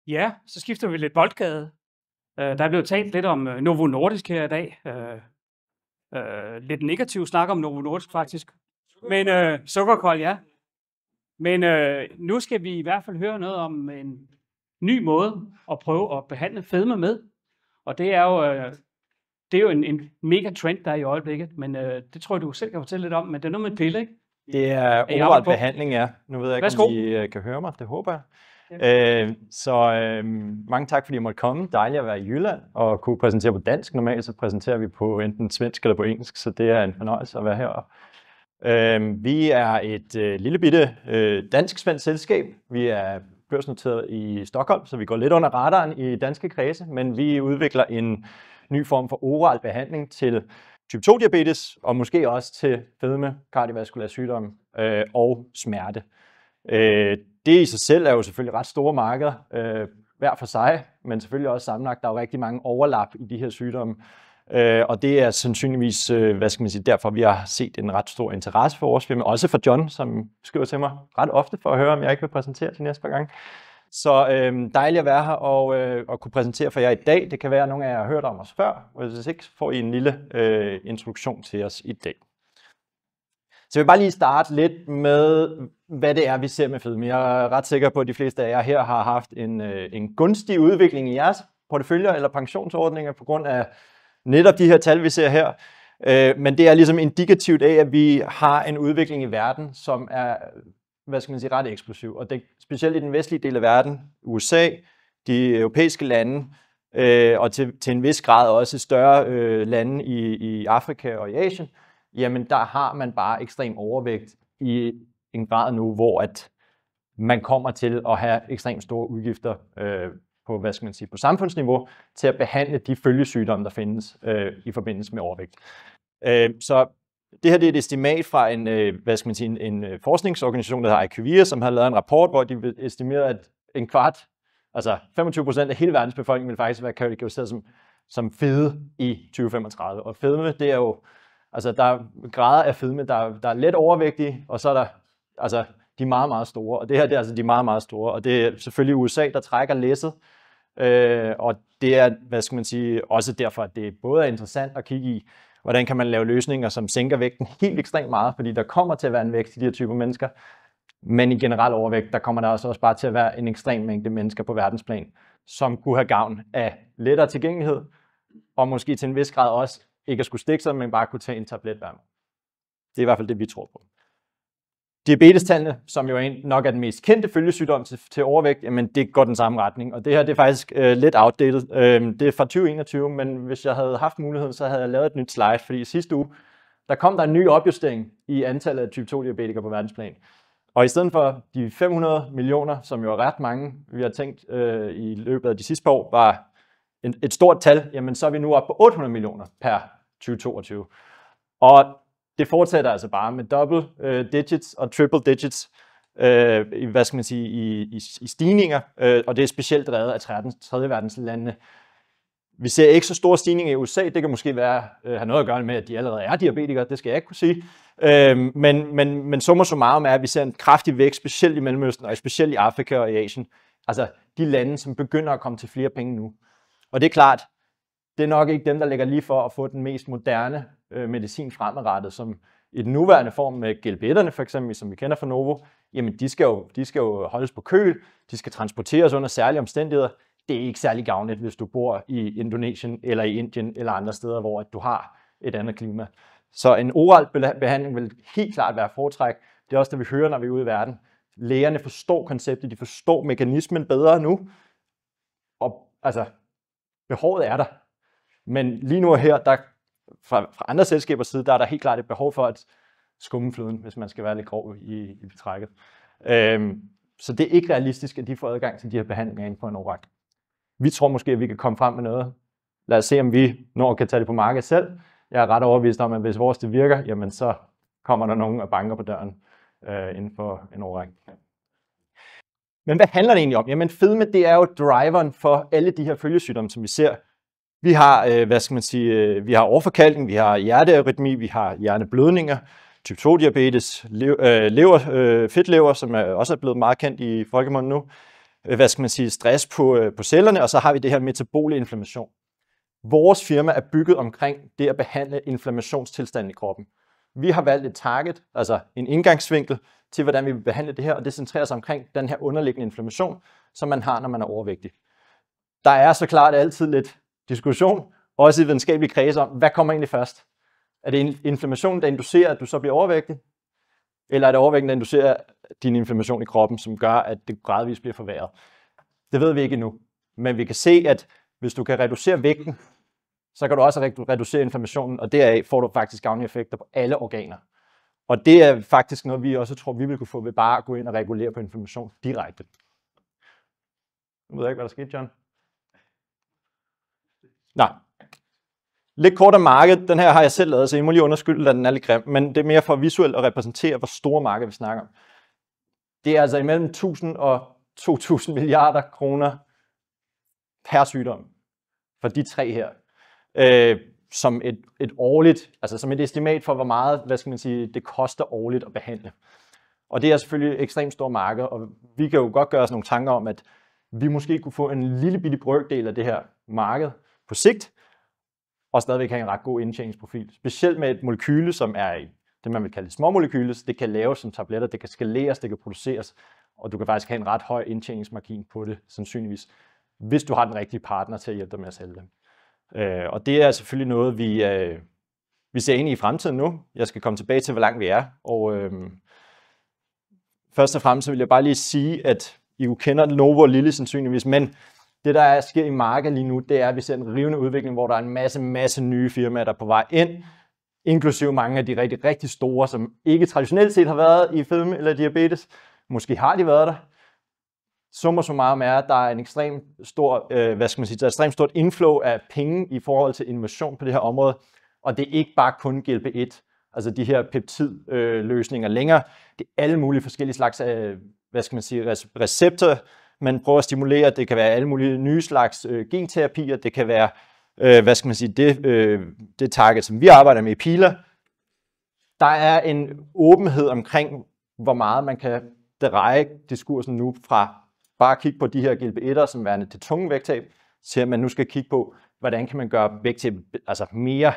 Ja, så skifter vi lidt boldgade. Der er blevet talt lidt om Novo Nordisk her i dag. Lidt negativ snak om Novo Nordisk faktisk. Men sukkerkold, ja. Men nu skal vi i hvert fald høre noget om en ny måde at prøve at behandle fedme med. Og det er jo en mega trend, der er i øjeblikket. Men det tror jeg, du selv kan fortælle lidt om. Men det er noget med pille, ikke? Det er oral behandling, ja. Nu ved jeg ikke, om I kan høre mig. Det håber jeg. Ja. Mange tak, fordi jeg måtte komme. Dejligt at være i Jylland og kunne præsentere på dansk. Normalt så præsenterer vi på enten svensk eller på engelsk, så det er en fornøjelse at være her. Vi er et lille bitte dansk-svensk selskab. Vi er børsnoteret i Stockholm, så vi går lidt under radaren i danske kredse, men vi udvikler en ny form for oral behandling til type 2-diabetes, og måske også til fedme, kardiovaskulær sygdom og smerte. Det i sig selv er jo selvfølgelig ret store markeder, hver for sig, men selvfølgelig også sammenlagt. Der er jo rigtig mange overlap i de her sygdomme, og det er sandsynligvis, derfor vi har set en ret stor interesse for vores firma, også for John, som skriver til mig ret ofte for at høre, om jeg ikke vil præsentere til næste par gange. Så dejligt at være her og kunne præsentere for jer i dag. Det kan være, at nogle af jer har hørt om os før, og hvis ikke, får I en lille introduktion til os i dag. Så jeg vil bare lige starte lidt med, hvad det er, vi ser med fedme. Jeg er ret sikker på, at de fleste af jer her har haft en gunstig udvikling i jeres porteføljer eller pensionsordninger på grund af netop de her tal, vi ser her. Men det er ligesom indikativt af, at vi har en udvikling i verden, som er ret eksplosiv. Og det specielt i den vestlige del af verden, USA, de europæiske lande, og til en vis grad også større lande i Afrika og i Asien, jamen der har man bare ekstrem overvægt i en grad nu, hvor at man kommer til at have ekstremt store udgifter på, på samfundsniveau til at behandle de følgesygdomme, der findes i forbindelse med overvægt. Så det her det er et estimat fra en forskningsorganisation, der hedder IQVIA, som har lavet en rapport, hvor de estimerede, at en kvart, altså 25% af hele verdens befolkning vil faktisk være kategoriseret som fede i 2035. Og fedme, det er jo, altså der er grader af fedme, der er let overvægtige, og så er der altså de meget, meget store. Og det her det er altså de meget, meget store. Og det er selvfølgelig USA, der trækker læsset. Og det er, også derfor, at det både er interessant at kigge i, hvordan kan man lave løsninger, som sænker vægten helt ekstremt meget, fordi der kommer til at være en vægt i de her typer mennesker. Men i generel overvægt, der kommer der også bare til at være en ekstrem mængde mennesker på verdensplan, som kunne have gavn af lettere tilgængelighed, og måske til en vis grad også ikke at skulle stikke sig, men bare kunne tage en tablet hver. Det er i hvert fald det, vi tror på. Diabetestallene, som jo nok er den mest kendte følgesygdom til overvægt, jamen det går den samme retning. Og det her det er faktisk lidt outdated. Det er fra 2021, men hvis jeg havde haft muligheden, så havde jeg lavet et nyt slide, fordi i sidste uge, der kom der en ny opjustering i antallet af type 2-diabetikere på verdensplan. Og i stedet for de 500 millioner, som jo er ret mange, vi har tænkt i løbet af de sidste par år, var et stort tal, jamen så er vi nu oppe på 800 millioner per 2022. Og det fortsætter altså bare med double digits og triple digits i stigninger, og det er specielt drevet af tredje verdenslandene. Vi ser ikke så store stigninger i USA, det kan måske have noget at gøre med, at de allerede er diabetikere, det skal jeg ikke kunne sige. Men summa summarum er, at vi ser en kraftig vækst, specielt i Mellemøsten og specielt i Afrika og i Asien. Altså de lande, som begynder at komme til flere penge nu. Og det er klart, det er nok ikke dem, der ligger lige for at få den mest moderne medicin fremadrettet, som i den nuværende form med GLP-1'erne for eksempel, som vi kender fra Novo, jamen de skal jo holdes på køl, de skal transporteres under særlige omstændigheder. Det er ikke særlig gavnligt, hvis du bor i Indonesien eller i Indien eller andre steder, hvor du har et andet klima. Så en oral behandling vil helt klart være foretræk. Det er også det, vi hører, når vi er ude i verden. Lægerne forstår konceptet, de forstår mekanismen bedre nu. Og altså, behovet er der. Men lige nu og her, der fra andre selskabers side, der er der helt klart et behov for at skumme fløden, hvis man skal være lidt grov i betrækket. Så det er ikke realistisk, at de får adgang til de her behandlinger inden for en årrække. Vi tror måske, at vi kan komme frem med noget. Lad os se, om vi når kan tage det på markedet selv. Jeg er ret overbevist om, at hvis vores det virker, jamen så kommer der nogen og banker på døren inden for en årrække. Men hvad handler det egentlig om? Jamen fedme, det er jo driveren for alle de her følgesygdomme, som vi ser. Vi har, vi har overforkalkning, vi har hjertearytmi, vi har hjerneblødninger, type 2-diabetes, fedtlever, som også er blevet meget kendt i folkemunden nu. hvad skal man sige, stress på cellerne, og så har vi det her metabole inflammation. Vores firma er bygget omkring det at behandle inflammationstilstanden i kroppen. Vi har valgt et target, altså en indgangsvinkel til, hvordan vi vil behandle det her, og det centrerer sig omkring den her underliggende inflammation, som man har, når man er overvægtig. Der er så klart altid lidt diskussion, også i videnskabelige kredse om, hvad kommer egentlig først? Er det inflammationen, der inducerer, at du så bliver overvægtig? Eller er det overvægten, der inducerer din inflammation i kroppen, som gør, at det gradvist bliver forværret? Det ved vi ikke endnu. Men vi kan se, at hvis du kan reducere vægten, så kan du også reducere inflammationen, og deraf får du faktisk gavnlige effekter på alle organer. Og det er faktisk noget, vi også tror, vi vil kunne få ved bare at gå ind og regulere på inflammation direkte. Nu ved jeg ikke, hvad der skete, John. Nej. Lidt kort af markedet. Den her har jeg selv lavet, så I må lige undskylde, at den er lidt grim. Men det er mere for visuelt at repræsentere, hvor store marked vi snakker om. Det er altså imellem 1000 og 2000 milliarder kroner per sygdom for de tre her. Som et årligt, altså som et estimat for, hvor meget, hvad skal man sige, det koster årligt at behandle. Og det er selvfølgelig et ekstremt stort marked, og vi kan jo godt gøre os nogle tanker om, at vi måske kunne få en lille bitte brøkdel af det her marked på sigt, og stadigvæk have en ret god indtjeningsprofil. Specielt med et molekyle, som er i det, man vil kalde småmolekyle, så det kan laves som tabletter, det kan skaleres, det kan produceres, og du kan faktisk have en ret høj indtjeningsmargin på det, sandsynligvis, hvis du har den rigtige partner til at hjælpe dig med at sælge dem. Og det er selvfølgelig noget, vi ser ind i fremtiden nu. Jeg skal komme tilbage til, hvor langt vi er. Og først og fremmest vil jeg bare lige sige, at I jo kender Novo og Lilly sandsynligvis, men det, der sker i markedet lige nu, det er, at vi ser en rivende udvikling, hvor der er en masse nye firmaer, der er på vej ind, inklusive mange af de rigtig store, som ikke traditionelt set har været i fedme eller diabetes. Måske har de været der. Summa summarum er, at der er en ekstremt stor, der er et ekstremt stort inflow af penge i forhold til innovation på det her område, og det er ikke bare kun GLP-1, altså de her peptidløsninger længere. Det er alle mulige forskellige slags, receptorer, man prøver at stimulere. Det kan være alle mulige nye slags genterapier, det kan være, det target, som vi arbejder med i Pila. Der er en åbenhed omkring, hvor meget man kan dreje diskursen nu fra bare at kigge på de her GLP-1'er som værende til tunge vægttab, til at man nu skal kigge på, hvordan kan man gøre vægttab altså mere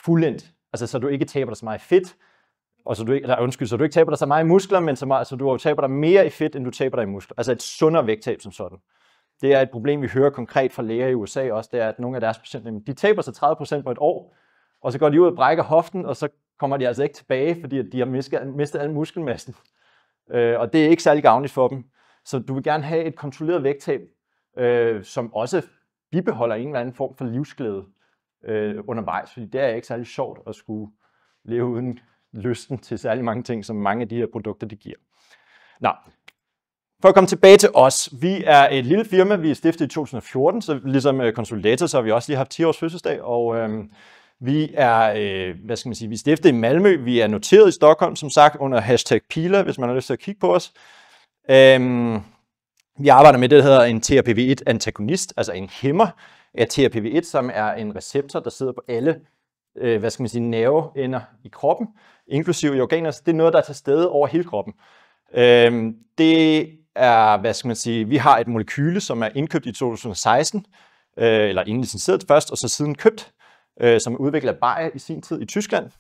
fuldendt, altså så du ikke taber dig så meget i fedt, og så du ikke taber dig så meget i muskler, men så du taber dig mere i fedt, end du taber dig i muskler. Altså et sundere vægttab som sådan. Det er et problem, vi hører konkret fra læger i USA også, det er, at nogle af deres patienter, de taber sig 30% på et år, og så går de ud og brækker hoften, og så kommer de altså ikke tilbage, fordi de har mistet al muskelmassen. Og det er ikke særlig gavnligt for dem. Så du vil gerne have et kontrolleret vægttab, som også bibeholder en eller anden form for livsglæde undervejs, fordi det er ikke særlig sjovt at skulle leve uden lysten til særlig mange ting, som mange af de her produkter de giver. Nå, for at komme tilbage til os. Vi er et lille firma, vi er stiftet i 2014, så ligesom Consolidator, så har vi også lige haft 10 års fødselsdag, og vi er, vi er stiftet i Malmø, vi er noteret i Stockholm, som sagt, under #Pila, hvis man har lyst til at kigge på os. Vi arbejder med det, der hedder en TRPV1-antagonist, altså en hæmmer af TRPV1, som er en receptor, der sidder på alle nerveender i kroppen, inklusive i organer. Det er noget, der er til stede over hele kroppen. Det er, vi har et molekyle, som er indkøbt i 2016, eller indlicenseret først, og så siden købt, som er udviklet af Bayer i sin tid i Tyskland.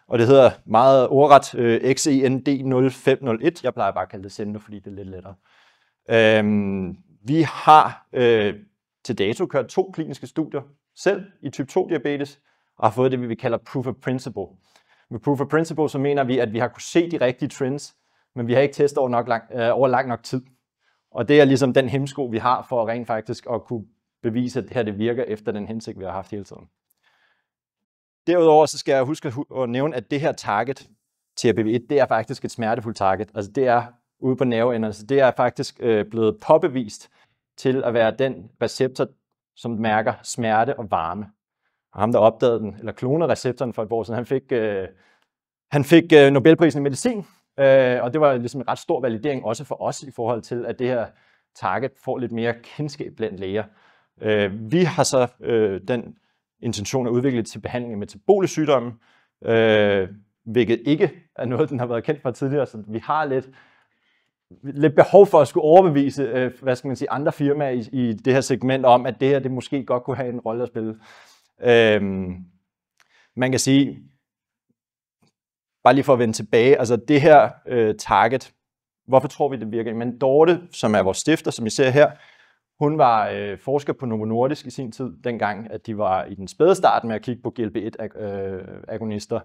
Og det hedder meget ordret XEND0501. Jeg plejer bare at kalde det Sendo, fordi det er lidt lettere. Vi har til dato kørt 2 kliniske studier selv i type 2 diabetes, og har fået det, vi kalder proof of principle. Med proof of principle, så mener vi, at vi har kunne se de rigtige trends, men vi har ikke testet over lang nok tid. Og det er ligesom den hemsko, vi har for rent faktisk at kunne bevise, at det her det virker efter den hensigt, vi har haft hele tiden. Derudover så skal jeg huske at nævne, at det her target, TRPV1, det er faktisk et smertefuldt target. Altså det er ude på nerveenderne, så det er faktisk blevet påbevist til at være den receptor, som mærker smerte og varme. Og ham, der opdagede den, eller klonede receptoren for et år siden, han fik Nobelprisen i medicin, og det var ligesom en ret stor validering også for os i forhold til, at det her target får lidt mere kendskab blandt læger. Vi har så den intention at udvikle til behandling af metabole sygdomme, hvilket ikke er noget, den har været kendt fra tidligere, så vi har lidt lidt behov for at skulle overbevise, hvad skal man sige, andre firmaer i det her segment om, at det her det måske godt kunne have en rolle at spille. Man kan sige, bare lige for at vende tilbage, altså det her target, hvorfor tror vi, det virker? Men Dorte, som er vores stifter, som I ser her, hun var forsker på Novo Nordisk i sin tid, dengang at de var i den spæde start med at kigge på GLP-1-agonister.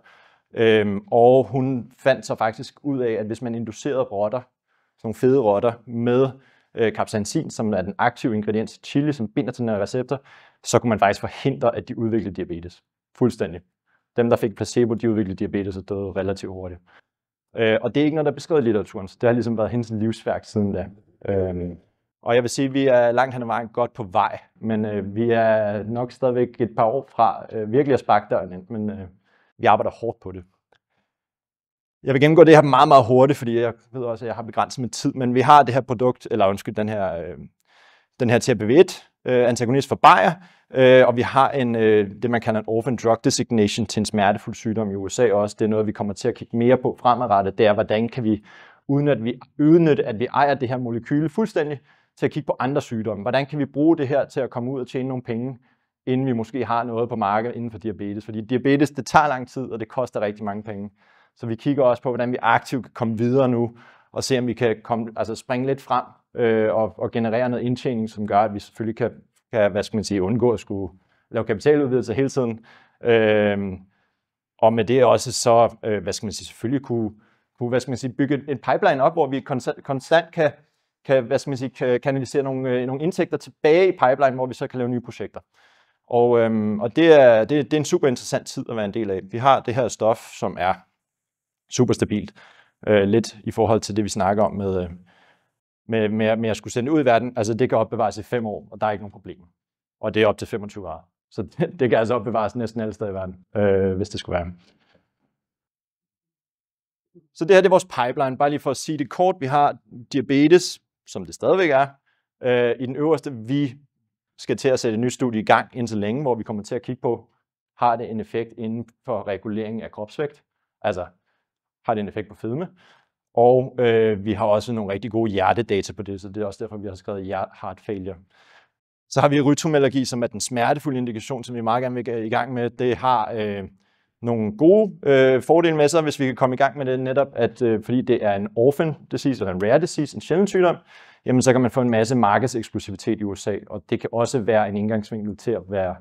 Og hun fandt så faktisk ud af, at hvis man inducerede rotter, sådan nogle fede rotter, med capsaicin, som er den aktive ingrediens i chili, som binder til den her receptor, så kunne man faktisk forhindre, at de udviklede diabetes. Fuldstændig. Dem, der fik placebo, de udviklede diabetes og døde relativt hurtigt. Og det er ikke noget, der er beskrevet i litteraturen, så det har ligesom været hendes livsværk siden da. Og jeg vil sige, at vi er langt hen ad vejen godt på vej, men vi er nok stadigvæk et par år fra virkelig at sparke døren ind, men vi arbejder hårdt på det. Jeg vil gennemgå det her meget, meget hurtigt, fordi jeg ved også, at jeg har begrænset med tid, men vi har det her produkt, eller undskyld, den her TRPV1-antagonist for Bayer, og vi har det, man kalder en orphan drug designation til en smertefuld sygdom i USA også. Det er noget, vi kommer til at kigge mere på fremadrettet. Det er, hvordan kan vi udnytte, at vi ejer det her molekyle fuldstændig, til at kigge på andre sygdomme. Hvordan kan vi bruge det her til at komme ud og tjene nogle penge, inden vi måske har noget på markedet inden for diabetes? Fordi diabetes, det tager lang tid, og det koster rigtig mange penge. Så vi kigger også på, hvordan vi aktivt kan komme videre nu, og se, om vi kan springe lidt frem og generere noget indtjening, som gør, at vi selvfølgelig kan hvad skal man sige, undgå at skulle lave kapitaludvidelse hele tiden. Og med det også så, hvad skal man sige, selvfølgelig kunne hvad skal man sige, bygge en pipeline op, hvor vi konstant kan hvad skal man sige, kan kanalisere nogle indtægter tilbage i pipeline, hvor vi så kan lave nye projekter. Og det er en super interessant tid at være en del af. Vi har det her stof, som er super stabilt, lidt i forhold til det, vi snakker om med at skulle sende ud i verden. Altså det kan opbevares i 5 år, og der er ikke nogen problemer. Og det er op til 25 grader. Så det kan altså opbevares næsten alle steder i verden, hvis det skulle være. Så det her det er vores pipeline. Bare lige for at sige det kort. Vi har diabetes, som det stadigvæk er. I den øverste, vi skal til at sætte et nyt studie i gang indtil længe, hvor vi kommer til at kigge på, har det en effekt inden for regulering af kropsvægt? Altså, har det en effekt på fedme? Og vi har også nogle rigtig gode hjertedata på det, så det er også derfor, vi har skrevet heart failure. Så har vi rytmeallergi, som er den smertefulde indikation, som vi meget gerne vil i gang med. Det har nogle gode fordele med sig, hvis vi kan komme i gang med det netop, at fordi det er en orphan disease, eller en rare disease, en sjælden sygdom, jamen så kan man få en masse markedseksklusivitet i USA, og det kan også være en indgangsvinkel til at være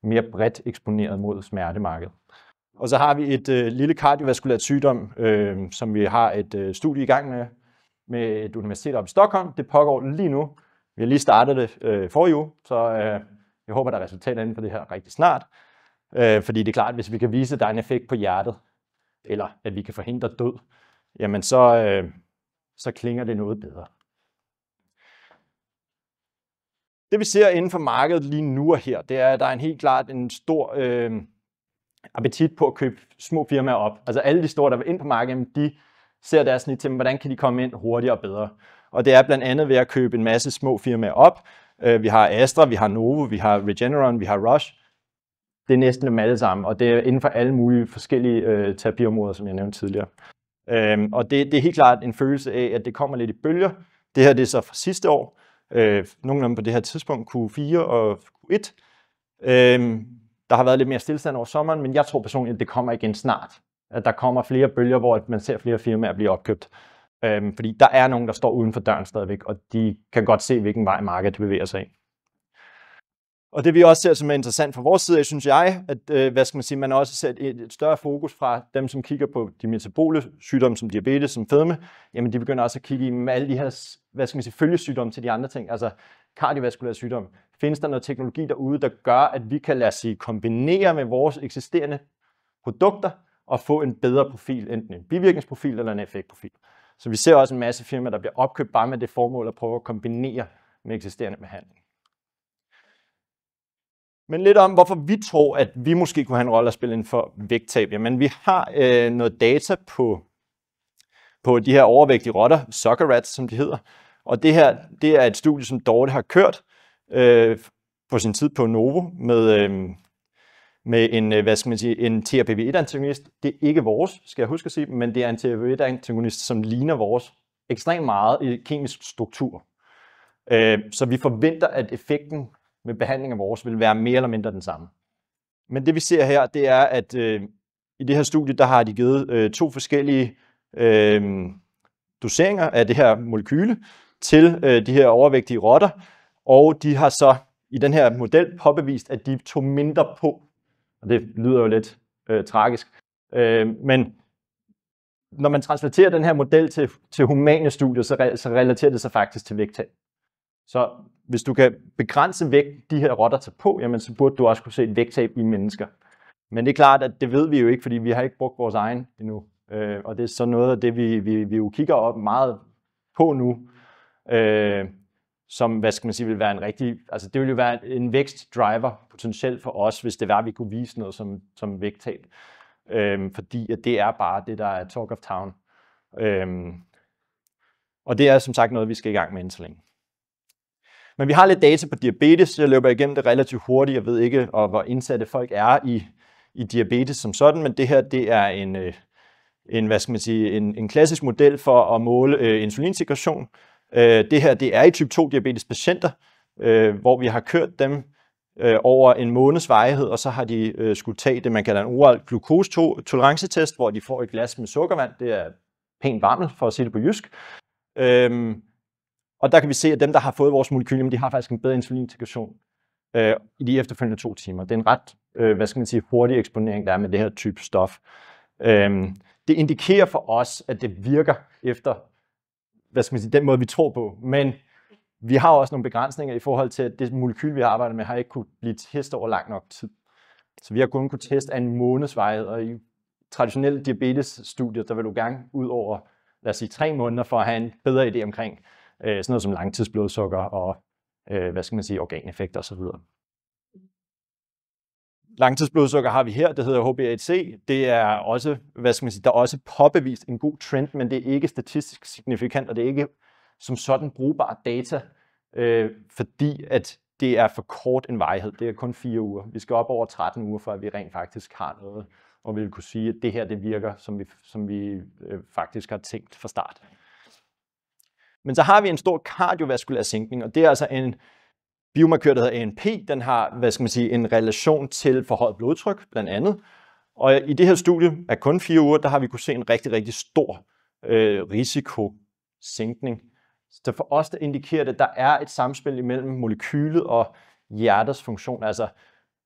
mere bredt eksponeret mod smertemarkedet. Og så har vi et lille kardiovaskulært sygdom, som vi har et studie i gang med et universitet oppe i Stockholm. Det pågår lige nu. Vi har lige startet det forrige uge, så jeg håber, der er resultater inden for det her rigtig snart. Fordi det er klart, at hvis vi kan vise, at der er en effekt på hjertet, eller at vi kan forhindre død, jamen så klinger det noget bedre. Det vi ser inden for markedet lige nu og her, det er, at der er helt klart en stor appetit på at købe små firmaer op. Altså alle de store, der vil ind på markedet, de ser deres snit til, hvordan kan de komme ind hurtigere og bedre. Og det er blandt andet ved at købe en masse små firmaer op. Vi har Astra, vi har Novo, vi har Regeneron, vi har Roche. Det er næsten dem alle sammen, og det er inden for alle mulige forskellige terapiområder, som jeg nævnte tidligere. Og det er helt klart en følelse af, at det kommer lidt i bølger. Det her det er så fra sidste år. Nogle af dem på det her tidspunkt, Q4 og Q1. Der har været lidt mere stillestand over sommeren, men jeg tror personligt, at det kommer igen snart. At der kommer flere bølger, hvor man ser flere firmaer blive opkøbt. Fordi der er nogen, der står uden for døren stadigvæk, og de kan godt se, hvilken vej markedet bevæger sig af. Og det vi også ser som er interessant fra vores side, synes jeg, at hvad skal man sige, man også ser et større fokus fra dem, som kigger på de metabole sygdomme som diabetes, som fedme, jamen de begynder også at kigge med alle de her, hvad skal man sige, følgesygdomme til de andre ting, altså kardiovaskulær sygdom. Findes der noget teknologi derude, der gør, at vi kan lade os sige, kombinere med vores eksisterende produkter og få en bedre profil, enten en bivirkningsprofil eller en effektprofil. Så vi ser også en masse firmaer, der bliver opkøbt bare med det formål at prøve at kombinere med eksisterende behandling. Men lidt om, hvorfor vi tror, at vi måske kunne have en rolle at spille inden for vægttab. Jamen, vi har noget data på de her overvægtige rotter, sucker rats, som de hedder. Og det her, det er et studie, som Dorte har kørt på sin tid på Novo med en, hvad skal man sige, en TRPV1-antagonist. Det er ikke vores, skal jeg huske at sige, men det er en TRPV1-antagonist, som ligner vores. ekstremt meget i kemisk struktur. Så vi forventer, at effekten med behandling af vores vil være mere eller mindre den samme. Men det vi ser her, det er, at i det her studie, der har de givet 2 forskellige doseringer af det her molekyle til de her overvægtige rotter, og de har så i den her model påbevist, at de tog mindre på. Og det lyder jo lidt tragisk. Men når man translaterer den her model til humane studier, så relaterer det sig faktisk til vægttab. Så hvis du kan begrænse vægt, de her rotter tager på, jamen så burde du også kunne se et vægttab i mennesker. Men det er klart, at det ved vi jo ikke, fordi vi har ikke brugt vores egen endnu. Og det er så noget af det, vi jo kigger op meget på nu, som, hvad skal man sige, vil være en rigtig, altså det vil jo være en vækstdriver potentielt for os, hvis det var, at vi kunne vise noget som vægttab. Fordi at det er bare det, der er talk of town. Og det er som sagt noget, vi skal i gang med indtil længe. Men vi har lidt data på diabetes. Jeg løber igennem det relativt hurtigt. Jeg ved ikke, hvor indsatte folk er i diabetes som sådan, men det her, det er hvad skal man sige, en klassisk model for at måle insulinsekretion. Det her, det er i type 2 diabetes patienter, hvor vi har kørt dem over en måneds varighed, og så har de skulle tage det, man kalder en oral glukose-tolerancetest, hvor de får et glas med sukkervand. Det er pænt varmt, for at sige det på jysk. Og der kan vi se, at dem, der har fået vores molekyl, de har faktisk en bedre insulinsekretion i de efterfølgende 2 timer. Det er en ret, hvad skal man sige, hurtig eksponering, der er med det her type stof. Det indikerer for os, at det virker efter, hvad skal man sige, den måde, vi tror på. Men vi har også nogle begrænsninger i forhold til, at det molekyl, vi har arbejdet med, har ikke kunnet blive testet over lang nok tid. Så vi har kun kunnet teste af en måneds varighed, og i traditionelle diabetes-studier, der vil du gerne ud over, lad os sige, 3 måneder for at have en bedre idé omkring sådan noget som langtidsblodsukker og, hvad skal man sige, organeffekter osv. Langtidsblodsukker har vi her, det hedder HbA1c. Det er også, hvad skal man sige, der er også påbevist en god trend, men det er ikke statistisk signifikant, og det er ikke som sådan brugbar data, fordi at det er for kort en varighed. Det er kun 4 uger. Vi skal op over 13 uger, for at vi rent faktisk har noget, og vi vil kunne sige, at det her, det virker, som vi faktisk har tænkt fra start. Men så har vi en stor kardiovaskulær sænkning, og det er altså en biomarkør, der hedder ANP. Den har, hvad skal man sige, en relation til forhøjet blodtryk, blandt andet. Og i det her studie af kun 4 uger, der har vi kunne se en rigtig, rigtig stor risikosænkning. Så for os, der indikerer det, at der er et samspil imellem molekylet og hjertets funktion. Altså,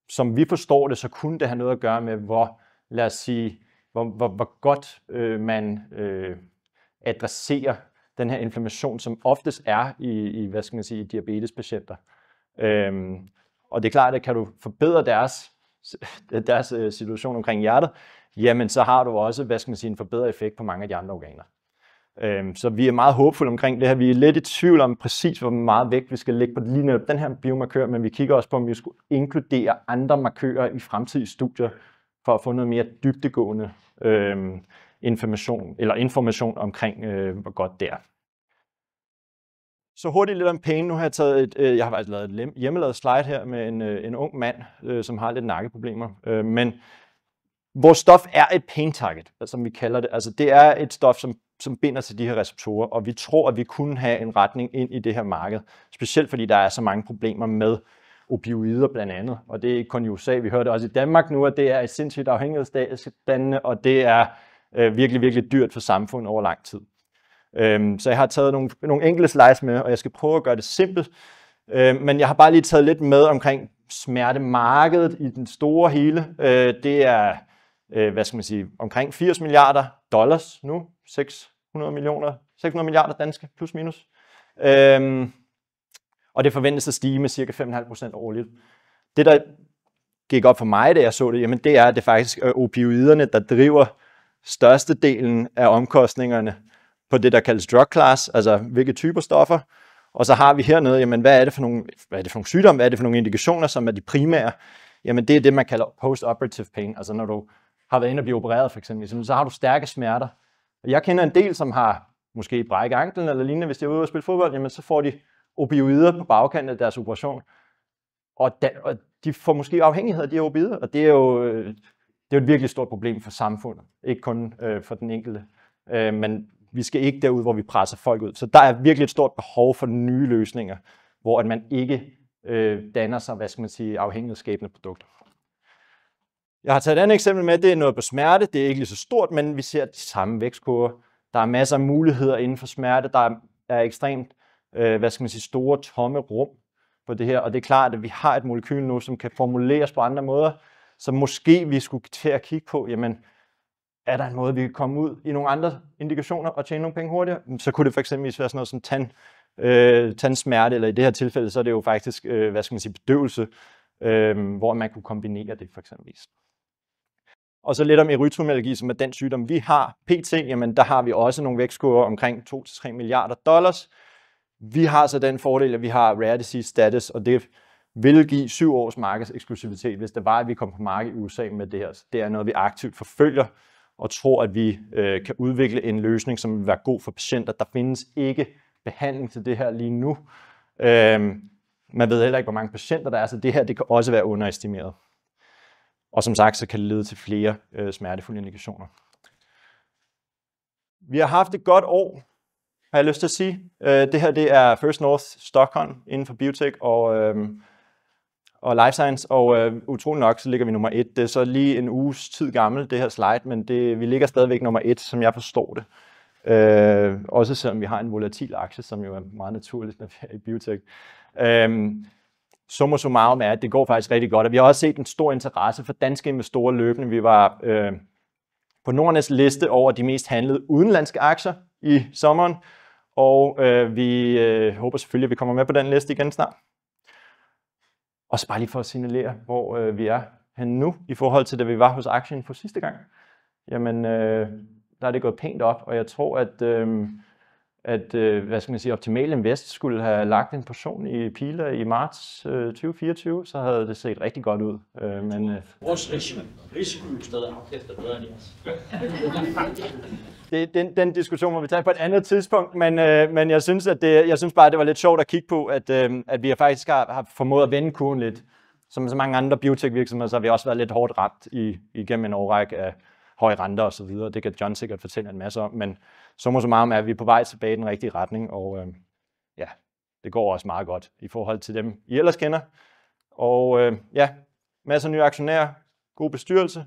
som vi forstår det, så kunne det have noget at gøre med, lad os sige, hvor godt man adresserer den her inflammation, som oftest er i hvad skal man sige, i diabetespatienter. Og det er klart, at kan du forbedre deres situation omkring hjertet, jamen så har du også, hvad skal man sige, en forbedret effekt på mange af de andre organer. Så vi er meget håbefulde omkring det her. Vi er lidt i tvivl om præcis, hvor meget vægt vi skal lægge på lige netop den her biomarkør, men vi kigger også på, om vi skulle inkludere andre markører i fremtidige studier, for at få noget mere dybdegående information omkring, hvor godt det er. Så hurtigt lidt om pain. Nu har jeg taget jeg har faktisk lavet et hjemmelavet slide her med en ung mand, som har lidt nakkeproblemer. Men vores stof er et pain target, som vi kalder det. Altså det er et stof, som binder til de her receptorer, og vi tror, at vi kunne have en retning ind i det her marked. Specielt fordi der er så mange problemer med opioider blandt andet. Og det er ikke kun i USA, vi hører det også i Danmark nu, at det er et sindssygt afhængighedsdannende, og det er virkelig, virkelig dyrt for samfundet over lang tid. Så jeg har taget nogle enkelte slides med, og jeg skal prøve at gøre det simpelt. Men jeg har bare lige taget lidt med omkring smertemarkedet i den store hele. Det er, hvad skal man sige, omkring $80 milliarder nu. 600 milliarder danske, plus minus. Og det forventes at stige med ca. 5,5% årligt. Det, der gik op for mig, da jeg så det, jamen det er, at det faktisk er opioiderne, der driver størstedelen af omkostningerne på det, der kaldes drug class, altså hvilke typer stoffer. Og så har vi hernede, jamen hvad er det for nogle sygdomme, hvad er det for nogle indikationer, som er de primære? Jamen det er det, man kalder post-operative pain, altså når du har været inde og blive opereret for eksempel, så har du stærke smerter. Jeg kender en del, som har måske brækket anklen eller lignende, hvis de er ude og spille fodbold, jamen så får de opioider på bagkanten af deres operation. Og de får måske afhængighed af de her opioider, og det er jo et virkelig stort problem for samfundet, ikke kun for den enkelte. Men vi skal ikke derud, hvor vi presser folk ud. Så der er virkelig et stort behov for nye løsninger, hvor at man ikke danner sig, hvad skal man sige, afhængighedsskabende produkter. Jeg har taget et andet eksempel med, det er noget på smerte. Det er ikke lige så stort, men vi ser de samme vækstkurver. Der er masser af muligheder inden for smerte. Der er ekstremt, hvad skal man sige, store tomme rum på det her. Og det er klart, at vi har et molekyl nu, som kan formuleres på andre måder. Så måske vi skulle til at kigge på, jamen, er der en måde, vi kan komme ud i nogle andre indikationer og tjene nogle penge hurtigere? Så kunne det for eksempel være sådan noget som tandsmerte, eller i det her tilfælde, så er det jo faktisk, hvad skal man sige, bedøvelse, hvor man kunne kombinere det for eksempel. Og så lidt om erytromyalgi, som er den sygdom, vi har. PT, jamen der har vi også nogle vækstkurver omkring 2-3 milliarder dollars. Vi har så den fordel, at vi har rare disease status, og det vil give 7 års markedseksklusivitet, hvis det var, at vi kom på markedet i USA med det her. Så det er noget, vi aktivt forfølger og tror, at vi kan udvikle en løsning, som vil være god for patienter. Der findes ikke behandling til det her lige nu. Man ved heller ikke, hvor mange patienter der er, så det her det kan også være underestimeret. Og som sagt, så kan det lede til flere smertefulde indikationer. Vi har haft et godt år, har jeg lyst til at sige. Det her det er First North Stockholm inden for biotech og life science, og utrolig nok, så ligger vi nummer 1. Det er så lige en uges tid gammel, det her slide, men vi ligger stadigvæk nummer 1, som jeg forstår det. Også selvom vi har en volatil aktie, som jo er meget naturligt, når vi er i biotech. Summa summarum er, at det går faktisk rigtig godt, og vi har også set en stor interesse for danske investorer løbende. Vi var på Nordnets liste over de mest handlede udenlandske aktier i sommeren, og vi håber selvfølgelig, at vi kommer med på den liste igen snart. Og så bare lige for at signalere, hvor vi er henne nu, i forhold til, da vi var hos aktien for sidste gang. Jamen, der er det gået pænt op, og jeg tror, at hvad skal man sige, Optimal Invest skulle have lagt en portion i Pila i marts 2024, så havde det set rigtig godt ud. Vores risiko er stadig afkastet bedre end jeres. Den diskussion må vi tage på et andet tidspunkt, men jeg synes, jeg synes bare, at det var lidt sjovt at kigge på, at vi faktisk har formået at vende kurven lidt. Som så mange andre biotech-virksomheder, så har vi også været lidt hårdt ramt igennem en årrække af høje renter og så videre. Det kan John sikkert fortælle en masse om, men summa summarum er, at vi er på vej tilbage i den rigtige retning, og ja, det går også meget godt i forhold til dem, I ellers kender. Og ja, masser af nye aktionærer, god bestyrelse,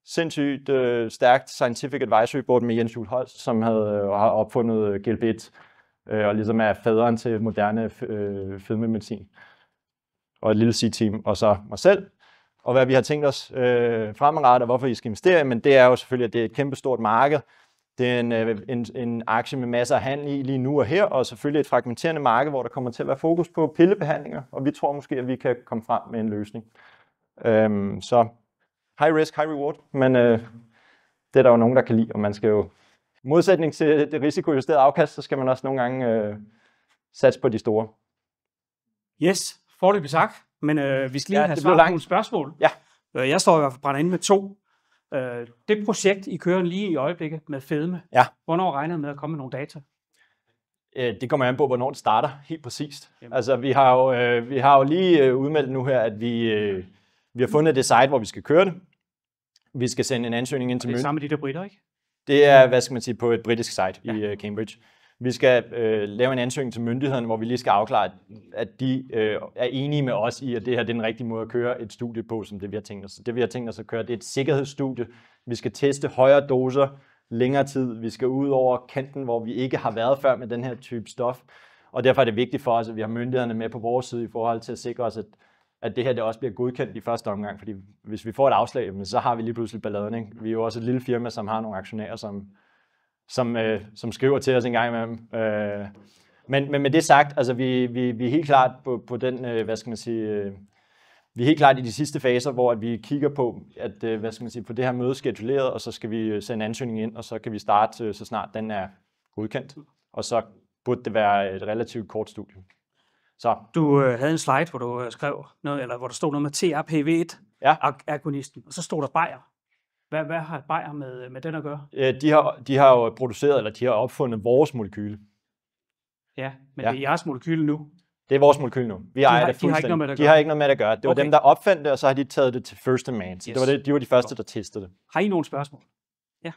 sindssygt stærkt Scientific Advisory Board med Jens Juul Holst, som har opfundet GLP-1, og ligesom er faderen til moderne fedmemedicin. Og et lille C-team, og så mig selv. Og hvad vi har tænkt os fremadrettet, og hvorfor I skal investere, men det er jo selvfølgelig, at det er et kæmpe stort marked. Det er en aktie med masser af handel i lige nu og her, og selvfølgelig et fragmenterende marked, hvor der kommer til at være fokus på pillebehandlinger, og vi tror måske, at vi kan komme frem med en løsning. Så high risk, high reward, men det er der jo nogen, der kan lide, og man skal jo, i modsætning til det risikojusterede afkast, så skal man også nogle gange satse på de store. Yes, foreløbig tak, men vi skal lige have svar på nogle spørgsmål. Ja. Jeg står i hvert fald brænder inde med 2. Det projekt, I kører lige i øjeblikket med fedme, ja. Hvornår regner I med at komme med nogle data? Det kommer an på, hvornår det starter, helt præcist. Jamen. Altså, vi har jo lige udmeldt nu her, at vi har fundet det site, hvor vi skal køre det. Vi skal sende en ansøgning ind til myndighederne. Det er samme med de der britter, ikke? Det er, hvad skal man sige, på et britisk site i Cambridge. Vi skal lave en ansøgning til myndighederne, hvor vi lige skal afklare, at de er enige med os i, at det her det er den rigtige måde at køre et studie på, som det vi har tænkt os. Det vi har tænkt os at køre, det er et sikkerhedsstudie. Vi skal teste højere doser, længere tid. Vi skal ud over kanten, hvor vi ikke har været før med den her type stof. Og derfor er det vigtigt for os, at vi har myndighederne med på vores side i forhold til at sikre os, at det her det også bliver godkendt i første omgang. Fordi hvis vi får et afslag, så har vi lige pludselig balladen, ikke? Vi er jo også et lille firma, som har nogle aktionærer, som skriver til os en gang imellem. Men med det sagt, altså vi er helt klart på den, hvad skal man sige, vi er helt klart i de sidste faser, hvor at vi kigger på, at hvad skal man sige, på det her møde skeduleret, og så skal vi sende ansøgning ind, og så kan vi starte, så snart den er godkendt. Og så burde det være et relativt kort studie. Så. Du havde en slide, hvor du skrev noget, eller hvor der stod noget med TRPV1, agonisten, og så stod der Bayer. Hvad har Bayer med den at gøre? De har jo produceret, eller de har opfundet vores molekyle. Ja, men det er jeres molekyle nu. Det er vores molekyle nu. Vi ejer det fuldstændig. De har ikke noget med det at gøre. Det var dem, der opfandt det, og så har de taget det til first in man. Så yes. De var de første, der testede det. Har I nogle spørgsmål? Ja.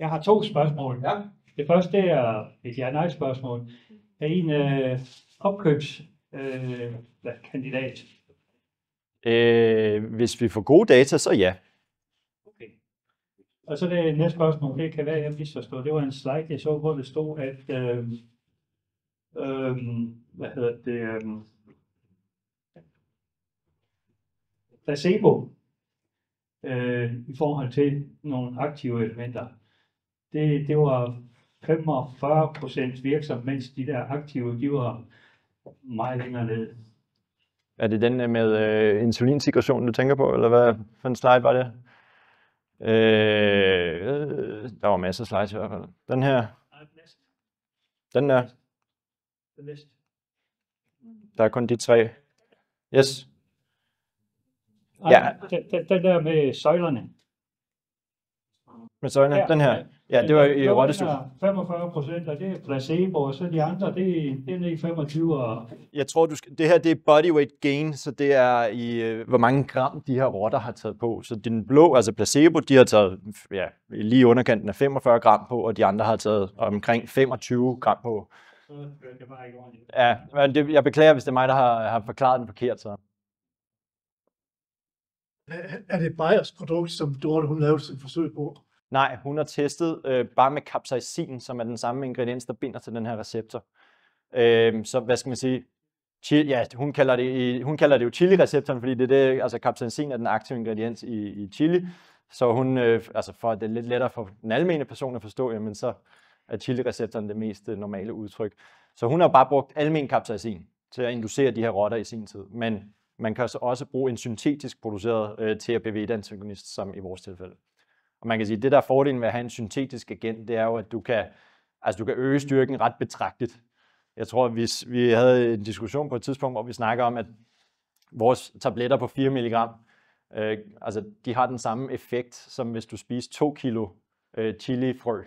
Jeg har 2 spørgsmål. Ja. Det første det er et ja-nej-spørgsmål. Er I en opkøbskandidat? Hvis vi får gode data, så ja. Okay. Og så det næste spørgsmål, det kan være, at jeg misforstod. Det var en slide, jeg så, hvor det stod, at placebo i forhold til nogle aktive elementer. Det var 45% virksomt, mens de der aktive, de var meget længere nede. Er det den med insulinsekretion, du tænker på, eller hvad for en slide var det? Der var masser af slides i hvert fald. Den her. Den der. Der er kun de 3. Yes. Ja. Den der med søjlerne. Med søjlerne, den her. Ja, det var i rottestudien. 45%, og det er placebo, og så de andre, det er nede i 25. Og... Jeg tror, det her det er bodyweight gain, så det er i, hvor mange gram de her rotter har taget på. Så den blå, altså placebo, de har taget lige underkanten af 45 gram på, og de andre har taget omkring 25 gram på. Så det var ikke ordentligt. Ja, men jeg beklager, hvis det er mig, der har forklaret den forkert. Så. Er det Bayers produkt, som Dorte hun lavede sit forsøg på? Nej, hun har testet bare med capsaicin, som er den samme ingrediens, der binder til den her receptor. Så hvad skal man sige? Hun kalder det jo chili-receptoren, fordi det er det, altså capsaicin er den aktive ingrediens i chili. Så hun, altså for at det er lidt lettere for den almene person at forstå, jamen så er chili-receptoren det mest normale udtryk. Så hun har bare brugt almen capsaicin til at inducere de her rotter i sin tid. Men man kan så også bruge en syntetisk produceret THP-beta-antagonist, som i vores tilfælde. Og man kan sige, at det der er fordelen ved at have en syntetisk agent, det er jo, at du kan øge styrken ret betragteligt. Jeg tror, at vi havde en diskussion på et tidspunkt, hvor vi snakker om, at vores tabletter på 4 mg, altså de har den samme effekt, som hvis du spiser 2 kilo chilifrø.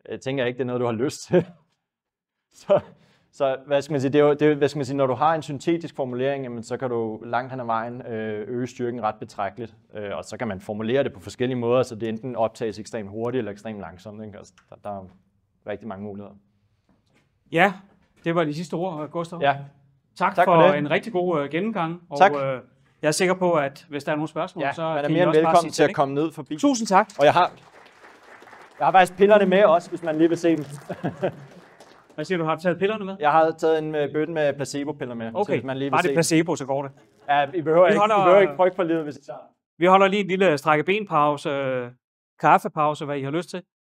Jeg tænker ikke, det er noget, du har lyst til. Så hvad skal man sige, hvad skal man sige, når du har en syntetisk formulering, jamen, så kan du langt hen ad vejen øge styrken ret betragteligt. Og så kan man formulere det på forskellige måder, så det enten optages ekstremt hurtigt eller ekstremt langsomt. Ikke? Altså, der er rigtig mange muligheder. Ja, det var de sidste ord, Gustav. Ja. Tak for en rigtig god gennemgang. Og tak. Jeg er sikker på, at hvis der er nogle spørgsmål, så man er kan I mere også velkommen til at komme ned forbi. Tusind tak. Og jeg har faktisk pillerne med også, hvis man lige vil se dem. Hvad siger du, har taget pillerne med? Jeg har taget en bøtte med placebo-piller med. Okay, så hvis man lige vil bare det se placebo, så går det. Ja, I behøver ikke frygte for livet, hvis I tager. Vi holder lige en lille strække benpause, kaffepause, hvad I har lyst til.